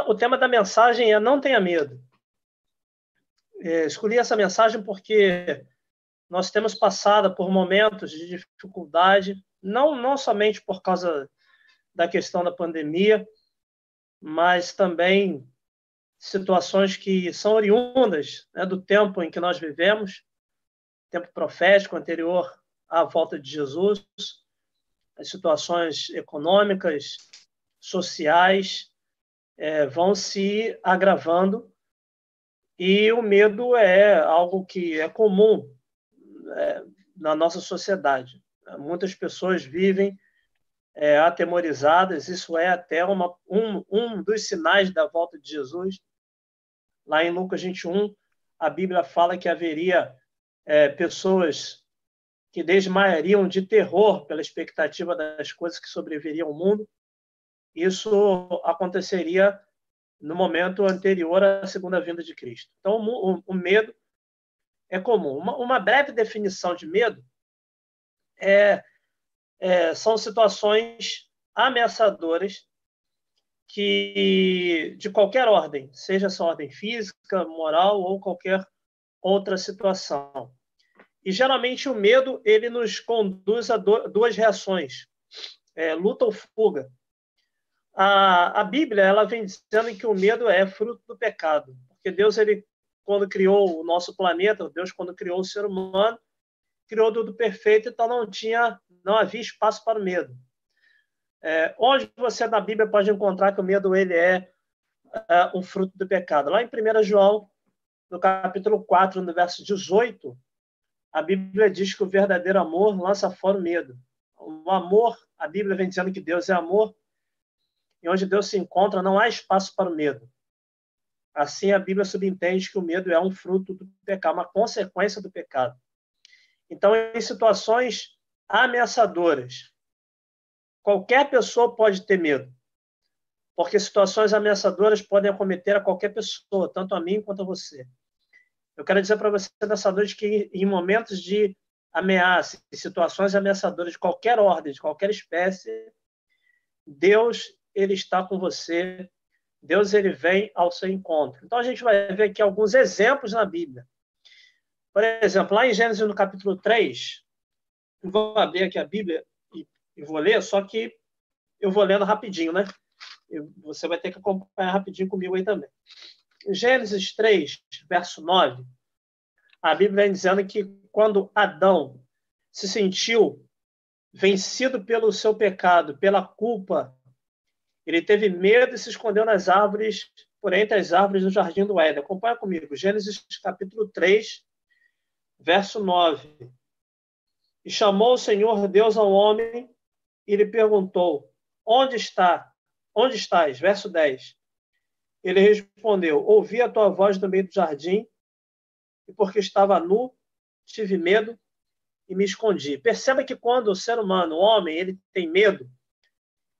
O tema da mensagem é não tenha medo. Escolhi essa mensagem porque nós temos passado por momentos de dificuldade, não somente por causa da questão da pandemia, mas também situações que são oriundas, né, do tempo em que nós vivemos, tempo profético anterior à volta de Jesus, as situações econômicas, sociais, vão se agravando, e o medo é algo que é comum na nossa sociedade. Muitas pessoas vivem atemorizadas, isso é até um dos sinais da volta de Jesus. Lá em Lucas 21, a Bíblia fala que haveria pessoas que desmaiariam de terror pela expectativa das coisas que sobreviriam ao mundo. Isso aconteceria no momento anterior à segunda vinda de Cristo. Então, o medo é comum. Uma breve definição de medo são situações ameaçadoras que, de qualquer ordem, seja essa ordem física, moral ou qualquer outra situação. E, geralmente, o medo ele nos conduz a duas reações, luta ou fuga. A Bíblia ela vem dizendo que o medo é fruto do pecado, porque Deus, quando criou o nosso planeta, Deus, quando criou o ser humano, criou tudo perfeito, então não havia espaço para o medo. Onde você na Bíblia pode encontrar que o medo ele é um fruto do pecado? Lá em 1 João, no capítulo 4, no verso 18, a Bíblia diz que o verdadeiro amor lança fora o medo. O amor, a Bíblia vem dizendo que Deus é amor, e onde Deus se encontra, não há espaço para o medo. Assim, a Bíblia subentende que o medo é um fruto do pecado, uma consequência do pecado. Então, em situações ameaçadoras, qualquer pessoa pode ter medo, porque situações ameaçadoras podem acometer a qualquer pessoa, tanto a mim quanto a você. Eu quero dizer para você nessa noite que em momentos de ameaça, em situações ameaçadoras de qualquer ordem, de qualquer espécie, Deus ele está com você, Deus ele vem ao seu encontro. Então a gente vai ver aqui alguns exemplos na Bíblia. Por exemplo, lá em Gênesis no capítulo 3, eu vou abrir aqui a Bíblia e vou ler, só que eu vou lendo rapidinho, né? Você vai ter que acompanhar rapidinho comigo aí também. Em Gênesis 3, verso 9, a Bíblia vem dizendo que quando Adão se sentiu vencido pelo seu pecado, pela culpa, ele teve medo e se escondeu nas árvores, por entre as árvores do jardim do Éden. Acompanha comigo. Gênesis capítulo 3, verso 9. E chamou o Senhor Deus ao homem e lhe perguntou, onde estás? Verso 10. Ele respondeu, ouvi a tua voz no meio do jardim, e porque estava nu, tive medo e me escondi. Perceba que quando o ser humano, o homem, ele tem medo,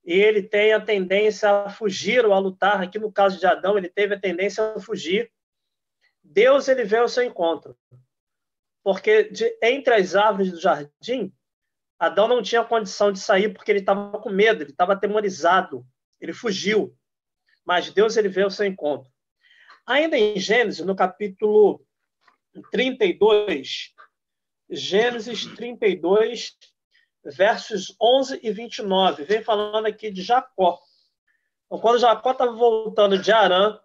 e ele tem a tendência a fugir ou a lutar. Aqui no caso de Adão, ele teve a tendência a fugir. Deus ele veio ao seu encontro. Porque entre as árvores do jardim, Adão não tinha condição de sair porque ele estava com medo, ele estava atemorizado, ele fugiu. Mas Deus ele veio ao seu encontro. Ainda em Gênesis, no capítulo 32, Gênesis 32, versos 11 e 29, vem falando aqui de Jacó. Então, quando Jacó estava voltando de Harã,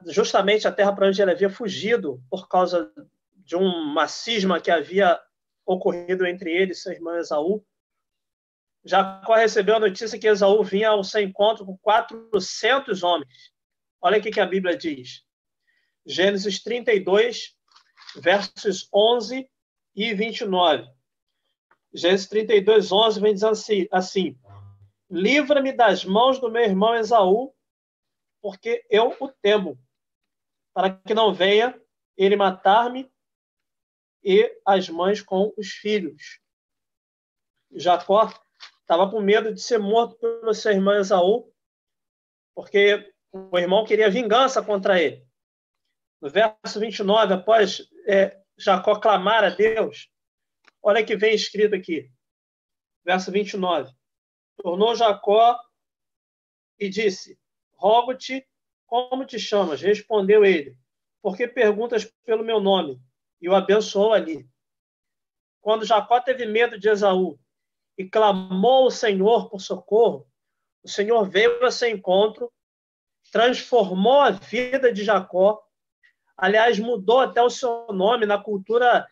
justamente a terra para onde ele havia fugido por causa de uma cisma que havia ocorrido entre ele e seu irmão Esaú, Jacó recebeu a notícia que Esaú vinha ao seu encontro com 400 homens. Olha o que a Bíblia diz. Gênesis 32, versos 11 e 29. Gênesis 32, 11 vem dizendo assim: livra-me das mãos do meu irmão Esaú, porque eu o temo, para que não venha ele matar-me e as mães com os filhos. Jacó estava com medo de ser morto pelo seu irmão Esaú, porque o irmão queria vingança contra ele. No verso 29, após Jacó clamar a Deus, olha o que vem escrito aqui. verso 29. Tornou Jacó e disse: rogo-te, como te chamas? Respondeu ele: por que perguntas pelo meu nome? E o abençoou ali. Quando Jacó teve medo de Esaú e clamou ao Senhor por socorro, o Senhor veio a seu encontro, transformou a vida de Jacó. Aliás, mudou até o seu nome na cultura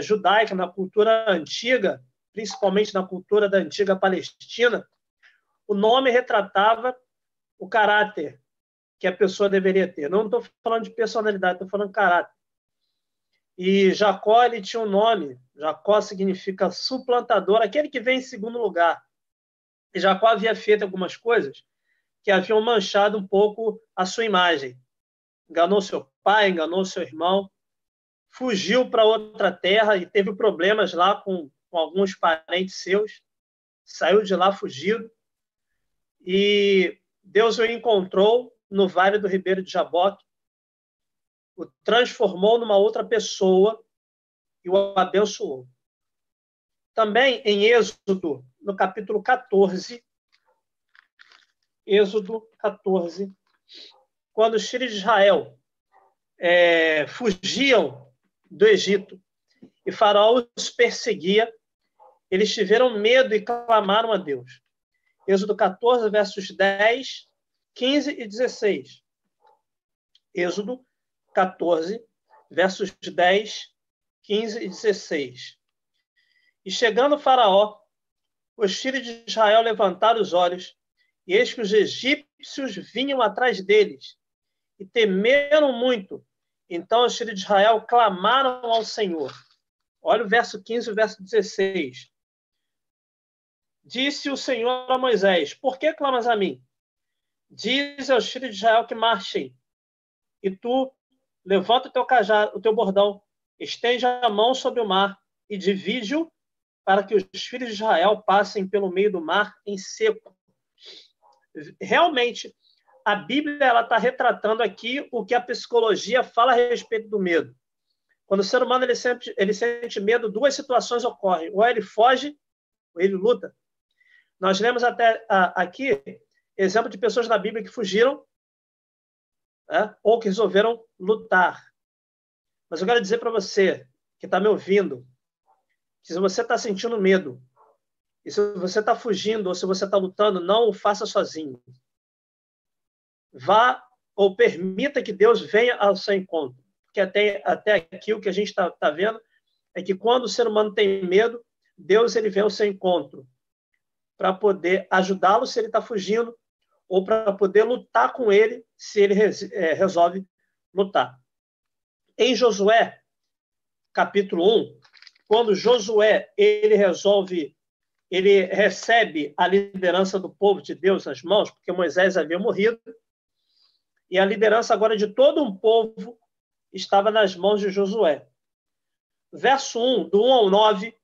judaica, na cultura antiga, principalmente na cultura da antiga Palestina. O nome retratava o caráter que a pessoa deveria ter. Não estou falando de personalidade, estou falando de caráter. E Jacó, ele tinha um nome. Jacó significa suplantador, aquele que vem em segundo lugar. E Jacó havia feito algumas coisas que haviam manchado um pouco a sua imagem. Enganou seu pai, enganou seu irmão, fugiu para outra terra e teve problemas lá com alguns parentes seus. Saiu de lá fugido. E Deus o encontrou no Vale do Ribeiro de Jaboque, o transformou numa outra pessoa e o abençoou. Também em Êxodo, no capítulo 14, Êxodo 14, quando os filhos de Israel fugiam do Egito e Faraó os perseguia, eles tiveram medo e clamaram a Deus. Êxodo 14, versos 10, 15 e 16. Êxodo 14, versos 10, 15 e 16. E chegando Faraó, os filhos de Israel levantaram os olhos, e eis que os egípcios vinham atrás deles, e temeram muito. Então os filhos de Israel clamaram ao Senhor. Olha o verso 15 e o verso 16. Disse o Senhor a Moisés: por que clamas a mim? Diz aos filhos de Israel que marchem. E tu, levanta o teu cajado, o teu bordão, estende a mão sobre o mar e divide-o para que os filhos de Israel passem pelo meio do mar em seco. Realmente, a Bíblia está retratando aqui o que a psicologia fala a respeito do medo. Quando o ser humano ele sente medo, duas situações ocorrem. Ou ele foge, ou ele luta. Nós lemos até aqui exemplo de pessoas na Bíblia que fugiram, né, ou que resolveram lutar. Mas eu quero dizer para você que está me ouvindo, que se você está sentindo medo, e se você está fugindo, ou se você está lutando, não o faça sozinho. Vá ou permita que Deus venha ao seu encontro. Porque até aqui o que a gente está vendo é que quando o ser humano tem medo, Deus ele vem ao seu encontro para poder ajudá-lo se ele está fugindo, ou para poder lutar com ele se ele resolve lutar. Em Josué, capítulo 1, quando Josué ele recebe a liderança do povo de Deus nas mãos, porque Moisés havia morrido, e a liderança agora de todo um povo estava nas mãos de Josué. Verso 1, do 1 ao 9,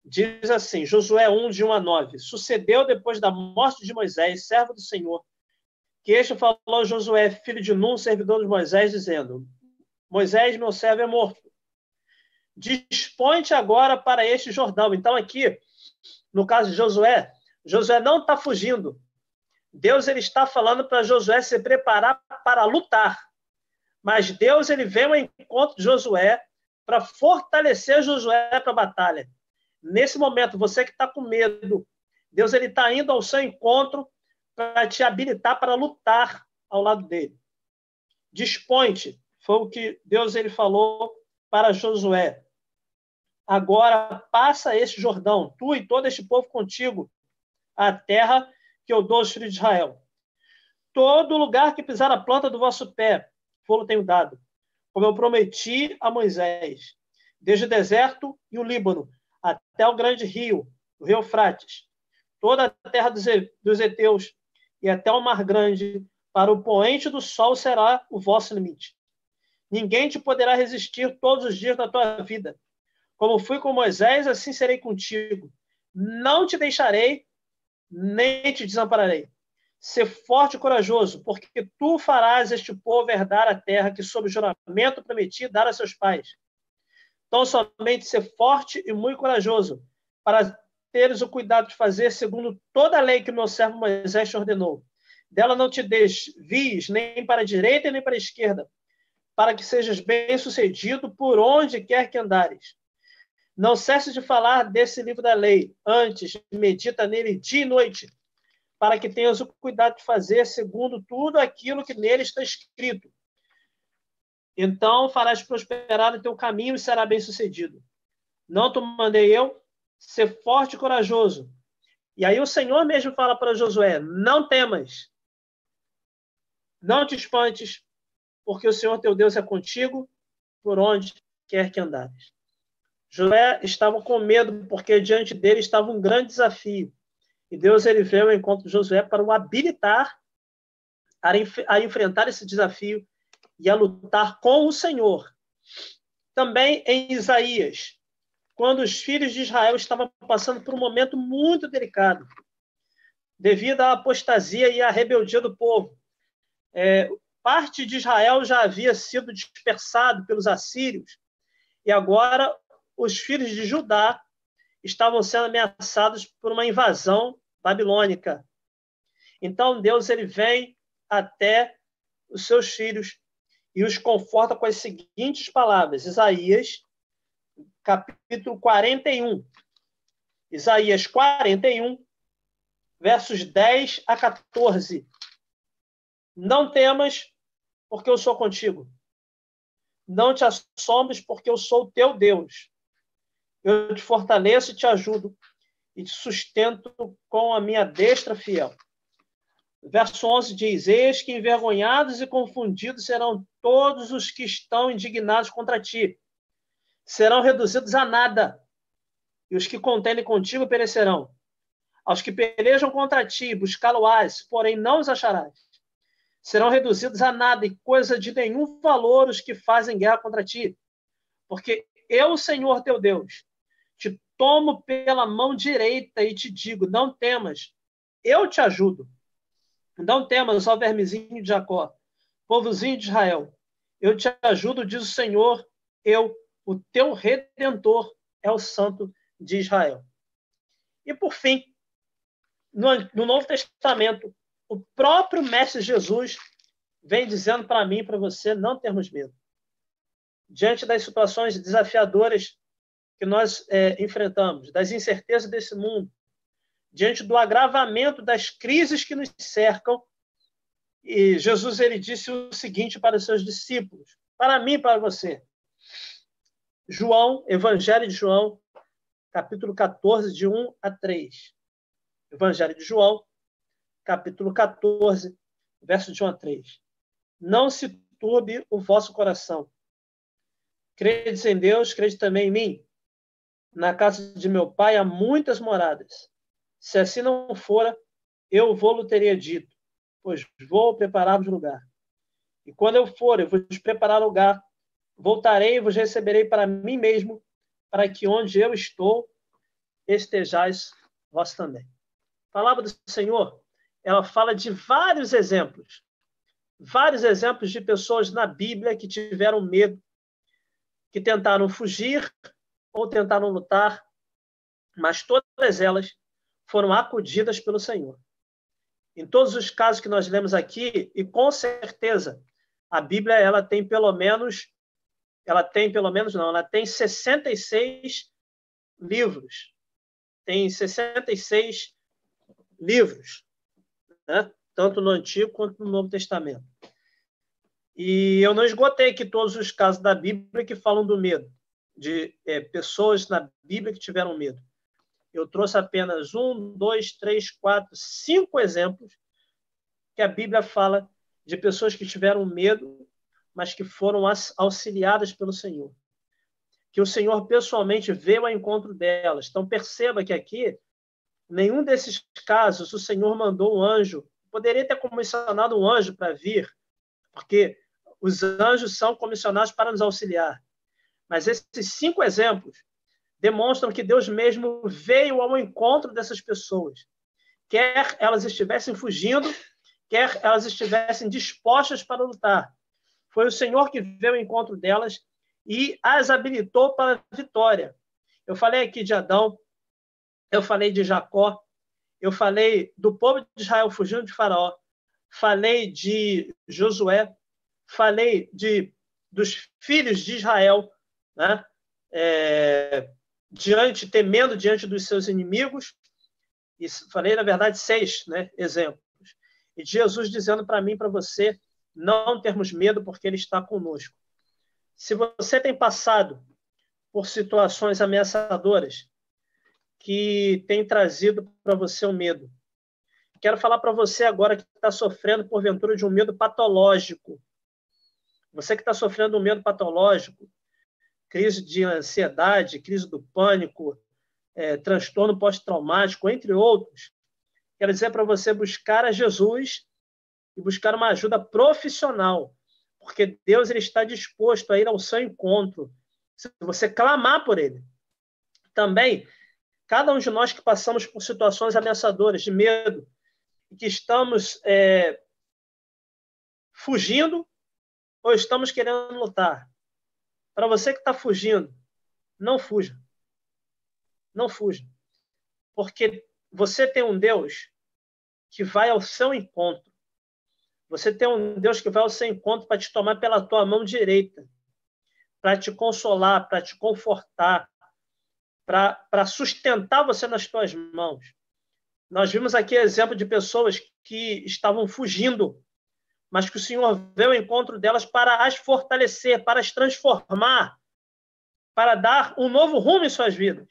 diz assim, Josué 1, de 1 a 9. Sucedeu depois da morte de Moisés, servo do Senhor, que este falou a Josué, filho de Nun, servidor de Moisés, dizendo: Moisés, meu servo, é morto. Dispõe-te agora para este Jordão. Então, aqui, no caso de Josué, Josué não está fugindo. Deus ele está falando para Josué se preparar para lutar. Mas Deus ele vem ao encontro de Josué para fortalecer Josué para a batalha. Nesse momento, você que está com medo, Deus ele está indo ao seu encontro para te habilitar para lutar ao lado dele. Dispõe-te, foi o que Deus ele falou para Josué. Agora passa este Jordão, tu e todo este povo contigo, a terra que eu dou aos filhos de Israel. Todo lugar que pisar a planta do vosso pé, vou-lo tenho dado, como eu prometi a Moisés, desde o deserto e o Líbano, até o grande rio, o rio Eufrates, toda a terra dos heteus e até o mar grande, para o poente do sol será o vosso limite. Ninguém te poderá resistir todos os dias da tua vida. Como fui com Moisés, assim serei contigo. Não te deixarei, nem te desampararei. Ser forte e corajoso, porque tu farás este povo herdar a terra que, sob juramento, prometi dar a seus pais. Então, somente ser forte e muito corajoso, para teres o cuidado de fazer segundo toda a lei que o meu servo Moisés te ordenou. Dela não te desvies nem para a direita nem para a esquerda, para que sejas bem-sucedido por onde quer que andares. Não cesse de falar desse livro da lei, antes medita nele dia e noite, para que tenhas o cuidado de fazer segundo tudo aquilo que nele está escrito. Então farás prosperar o teu caminho e será bem-sucedido. Não te mandei eu? Ser forte e corajoso. E aí o Senhor mesmo fala para Josué, não temas, não te espantes, porque o Senhor teu Deus é contigo por onde quer que andares. Josué estava com medo, porque diante dele estava um grande desafio. E Deus ele veio ao encontro de Josué para o habilitar a enfrentar esse desafio e a lutar com o Senhor. Também em Isaías, quando os filhos de Israel estavam passando por um momento muito delicado, devido à apostasia e à rebeldia do povo. Parte de Israel já havia sido dispersado pelos assírios, e agora os filhos de Judá estavam sendo ameaçados por uma invasão babilônica. Então Deus ele vem até os seus filhos e os conforta com as seguintes palavras. Isaías, capítulo 41. Isaías 41, versos 10 a 14. Não temas, porque eu sou contigo. Não te assombres, porque eu sou o teu Deus. Eu te fortaleço e te ajudo, e te sustento com a minha destra fiel. Verso 11 diz, eis que envergonhados e confundidos serão todos os que estão indignados contra ti. Serão reduzidos a nada, e os que contendem contigo perecerão. Aos que pelejam contra ti, buscá-lo-ás, porém não os acharás. Serão reduzidos a nada, e coisa de nenhum valor os que fazem guerra contra ti. Porque eu, Senhor teu Deus, te tomo pela mão direita e te digo, não temas, eu te ajudo. Não temas, ó vermezinho de Jacó, povozinho de Israel. Eu te ajudo, diz o Senhor, eu, o teu Redentor, é o Santo de Israel. E por fim, no Novo Testamento, o próprio Mestre Jesus vem dizendo para mim e para você não termos medo. Diante das situações desafiadoras que nós enfrentamos, das incertezas desse mundo, diante do agravamento das crises que nos cercam, e Jesus ele disse o seguinte para os seus discípulos, para mim e para você. João, Evangelho de João, capítulo 14, de 1 a 3. Evangelho de João, capítulo 14, verso de 1 a 3. Não se turbe o vosso coração. Credes em Deus, crede também em mim. Na casa de meu pai há muitas moradas. Se assim não fora, eu vou-lo teria dito, pois vou preparar-vos lugar. E quando eu for, eu vos preparar lugar, voltarei e vos receberei para mim mesmo, para que onde eu estou, estejais vós também. A palavra do Senhor, ela fala de vários exemplos de pessoas na Bíblia que tiveram medo, que tentaram fugir ou tentaram lutar, mas todas elas foram acudidas pelo Senhor. Em todos os casos que nós lemos aqui, e com certeza, a Bíblia ela tem 66 livros. Tem 66 livros, né? Tanto no Antigo quanto no Novo Testamento. E eu não esgotei aqui todos os casos da Bíblia que falam do medo, de pessoas na Bíblia que tiveram medo. Eu trouxe apenas 1, 2, 3, 4, 5 exemplos que a Bíblia fala de pessoas que tiveram medo, mas que foram auxiliadas pelo Senhor. Que o Senhor pessoalmente veio ao encontro delas. Então perceba que aqui, nenhum desses casos, o Senhor mandou um anjo. Poderia ter comissionado um anjo para vir, porque os anjos são comissionados para nos auxiliar. Mas esses 5 exemplos demonstram que Deus mesmo veio ao encontro dessas pessoas. Quer elas estivessem fugindo, quer elas estivessem dispostas para lutar. Foi o Senhor que veio ao encontro delas e as habilitou para a vitória. Eu falei aqui de Adão, eu falei de Jacó, eu falei do povo de Israel fugindo de Faraó, falei de Josué, falei dos filhos de Israel, né? Temendo diante dos seus inimigos, e falei, na verdade, 6, né, exemplos. E de Jesus dizendo para mim e para você não termos medo, porque Ele está conosco. Se você tem passado por situações ameaçadoras que têm trazido para você o medo, quero falar para você agora que está sofrendo, porventura, de um medo patológico. Você que está sofrendo um medo patológico, crise de ansiedade, crise do pânico, transtorno pós-traumático, entre outros, quero dizer para você buscar a Jesus e buscar uma ajuda profissional, porque Deus ele está disposto a ir ao seu encontro, se você clamar por Ele. Também, cada um de nós que passamos por situações ameaçadoras, de medo, e que estamos fugindo ou estamos querendo lutar. Para você que está fugindo, não fuja. Não fuja. Porque você tem um Deus que vai ao seu encontro. Você tem um Deus que vai ao seu encontro para te tomar pela tua mão direita, para te consolar, para te confortar, para sustentar você nas tuas mãos. Nós vimos aqui exemplo de pessoas que estavam fugindo, mas que o Senhor veio ao encontro delas para as fortalecer, para as transformar, para dar um novo rumo em suas vidas.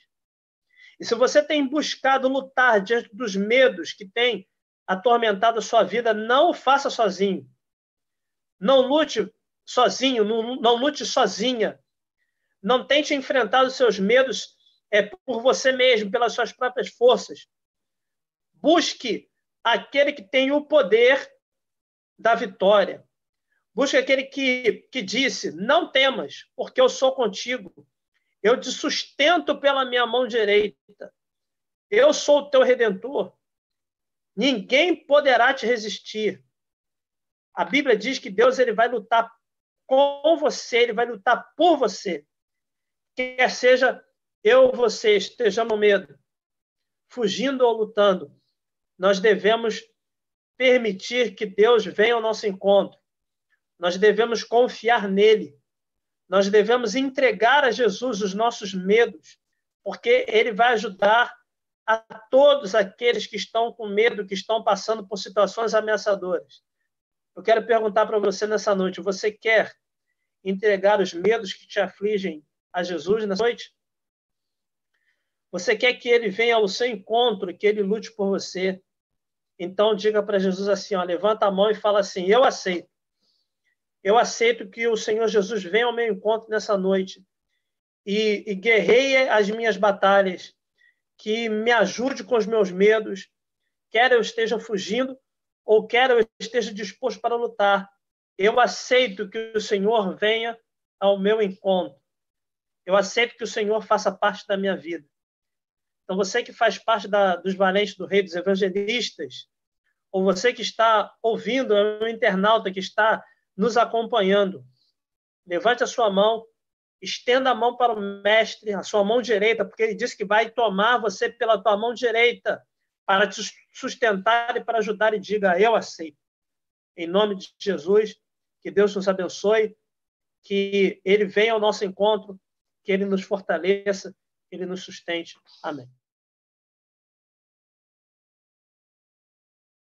E se você tem buscado lutar diante dos medos que têm atormentado a sua vida, não o faça sozinho. Não lute sozinho, não lute sozinha. Não tente enfrentar os seus medos por você mesmo, pelas suas próprias forças. Busque aquele que tem o poder da vitória. Busque aquele que disse, não temas, porque eu sou contigo. Eu te sustento pela minha mão direita. Eu sou o teu redentor. Ninguém poderá te resistir. A Bíblia diz que Deus ele vai lutar com você, ele vai lutar por você. Quer seja eu ou você estejamos no medo, fugindo ou lutando, nós devemos permitir que Deus venha ao nosso encontro. Nós devemos confiar nele. Nós devemos entregar a Jesus os nossos medos, porque ele vai ajudar a todos aqueles que estão com medo, que estão passando por situações ameaçadoras. Eu quero perguntar para você nessa noite, você quer entregar os medos que te afligem a Jesus nessa noite? Você quer que ele venha ao seu encontro, que ele lute por você? Então diga para Jesus assim, levanta a mão e fala assim, eu aceito. Eu aceito que o Senhor Jesus venha ao meu encontro nessa noite e guerreie as minhas batalhas, que me ajude com os meus medos, quer eu esteja fugindo ou quer eu esteja disposto para lutar. Eu aceito que o Senhor venha ao meu encontro. Eu aceito que o Senhor faça parte da minha vida. Então, você que faz parte dos valentes do Rei, dos evangelistas, ou você que está ouvindo, é um internauta que está nos acompanhando, levante a sua mão, estenda a mão para o mestre, a sua mão direita, porque ele disse que vai tomar você pela tua mão direita para te sustentar e para ajudar, e diga, eu aceito. Em nome de Jesus, que Deus nos abençoe, que ele venha ao nosso encontro, que ele nos fortaleça, que ele nos sustente. Amém.